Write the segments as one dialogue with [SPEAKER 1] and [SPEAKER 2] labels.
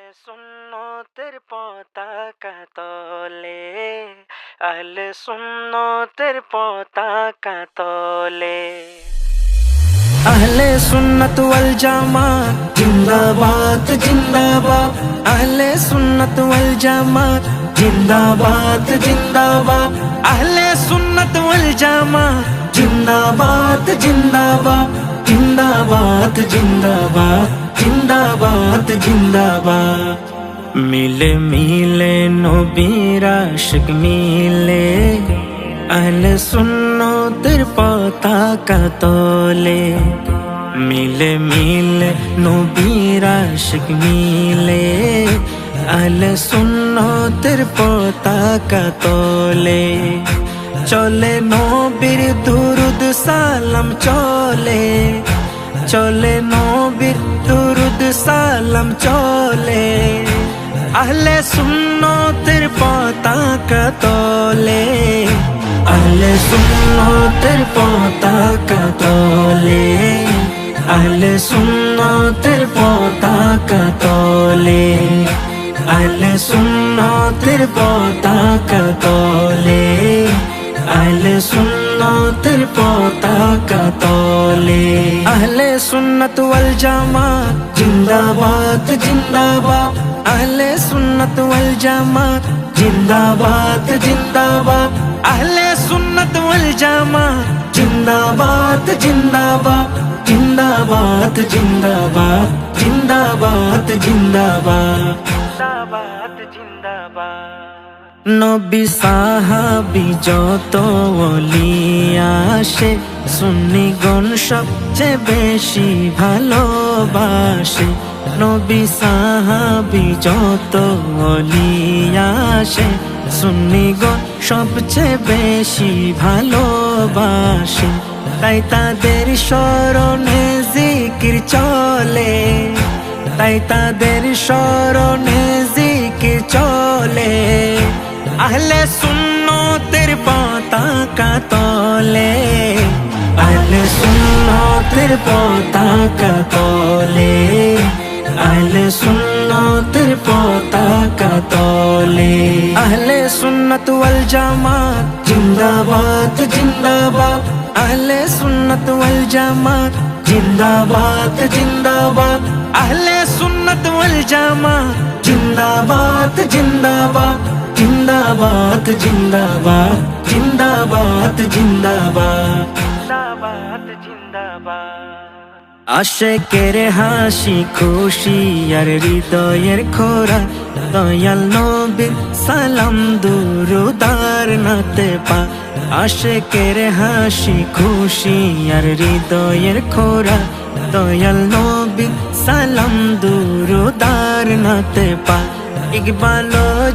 [SPEAKER 1] সুন্নতের পতাকা তলে, আহলে সুন্নতের পতাকা তলে। আহলে সুন্নত ওয়াল জামাত জিন্দাবাদ জিন্দাবাদ, আহলে সুন্নত ওয়াল জামাত জিন্দাবাদ জিন্দাবাদ, আহলে সুন্নত ওয়াল জামাত জিন্দাবাদ জিন্দাবাদ জিন্দাবাদ জিন্দাবাদ জিন্দাবাদ জিন্দাবাদ। মিলে মিলে নবীর আশিক মিলে, আহলে সুন্নতের পতাকা তলে। মিলে মিলে নবীর আশিক মিলে, আহলে সুন্নতের পতাকা তলে। চলে নবীর দুরুদ সালাম চলে, চলে নবীর দুরুদ সালাম চলে। আহলে সুন্নতের পতাকা তলে, আহলে সুন্নতের পতাকা তলে, আহলে সুন্নতের পতাকা তলে, আহলে সুন্নতের পতাকা তলে, আহলে সুন্নতের পতাকা তলে। আহলে সুন্নত ওয়াল জামাত জিন্দাবাদ জিন্দাবাদ, আহলে সুন্নত ওয়াল জামাত জিন্দাবাদ জিন্দাবাদ, আহলে সুন্নত ওয়াল জামাত জিন্দাবাদ জিন্দাবাদ জিন্দাবাদ জিন্দাবাদ জিন্দাবাদ জিন্দাবাদ জিন্দাবাদ জিন্দাবাদ। নবী সাহাবী যত ওলি আসে, সুন্নিগণ সবচেয়ে বেশি ভালোবাসে। নবী সাহাবী যত ওলি আসে, সুন্নিগণ সবচেয়ে বেশি ভালোবাসে। তাই তাদের স্মরণে জিকির চলে, তাই তাদের স্মরণে জিকির চলে। আহলে সুন্নতের পতাকা তলে, আহলে সুন্নতের পতাকা তলে, আহলে সুন্নতের পতাকা তলে। আহলে সুন্নত ওয়াল জামাত জিন্দাবাদ জিন্দাবাদ, আহলে সুন্নত ওয়াল জামাত জিন্দাবাদ জিন্দাবাদ, আহলে সুন্নত ওয়াল জামাত জিন্দাবাদ জিন্দাবাদ জিন্দাবাদ জিন্দাবাদ জিন্দাবাদ জিন্দাবাদ জিন্দাবাদ জিন্দাবাদ। আশেকের হাসি খুশি আর হৃদয়ের খোরা, দয়াল নবীর সালাম দুরুদার নাতে পা। আশেকের হাসি খুশি আর হৃদয়ের খোরা, দয়াল নবীর সালাম দুরুদার নাতে পা। ইকবাল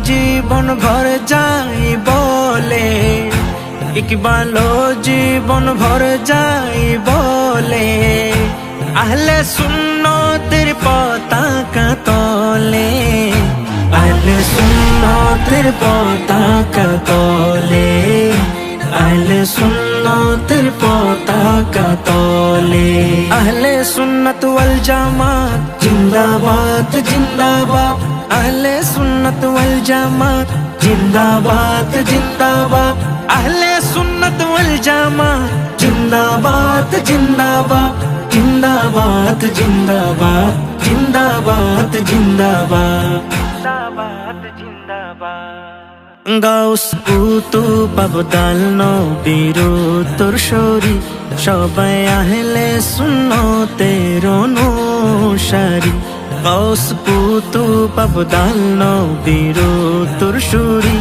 [SPEAKER 1] জীবন ভর যাই বলে, ইকবাল জীবন ভর যাই বলে। আহলে সুন্নতের পতাকা তলে, আহলে সুন্নতের পতাকা তলে, আহলে সুন্নতের পতাকা তলে। আহলে সুন্নত ওয়াল জামাত জিন্দাবাদ জিন্দাবাদ, আহলে সুন্নত ওয়াল জামাত জিন্দাবাদ জিন্দাবাদ, আহলে সুন্নত ওয়াল জামাত জিন্দাবাদ জিন্দাবাদ জিন্দাবাদ জিন্দাবাদ জিন্দাবাদ জিন্দাবাদ জিন্দাবাদ জিন্দাবাদ। গাউস কুতুব আবদাল নবীর উত্তরসূরি, সবাই আহলে সুন্নতের অনুসারী। গাউস কুতুব আবদাল নবীর উত্তরসূরি,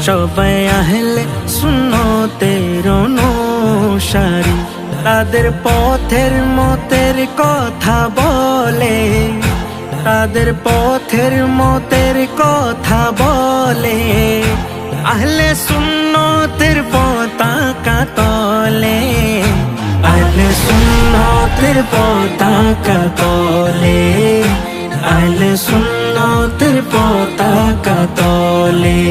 [SPEAKER 1] সবাই আহলে সুন্নতের অনুসারী। তাদের পথের মতের কথা বলে, তাদের পথের মতের কথা বলে। আহলে সুন্নতের পতাকা তলে, আহলে সুন্নতের পতাকা তলে, আহলে সুন্নতের পতাকা তলে।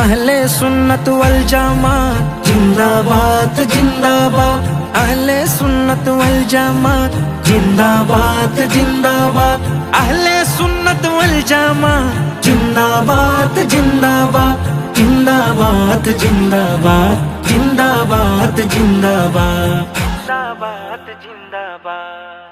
[SPEAKER 1] আহলে সুন্নত ওয়াল জামাত জিন্দাবাদ জিন্দাবাদ, আহলে সুন্নত ওয়াল জামাত জিন্দাবাদ জিন্দাবাদ, আহলে সুন্নত জামাত জিন্দাবাদ জিন্দাবাদ জিন্দাবাদ জিন্দাবাদ জিন্দাবাদ জিন্দাবাদ জিন্দাবাদ জিন্দাবাদ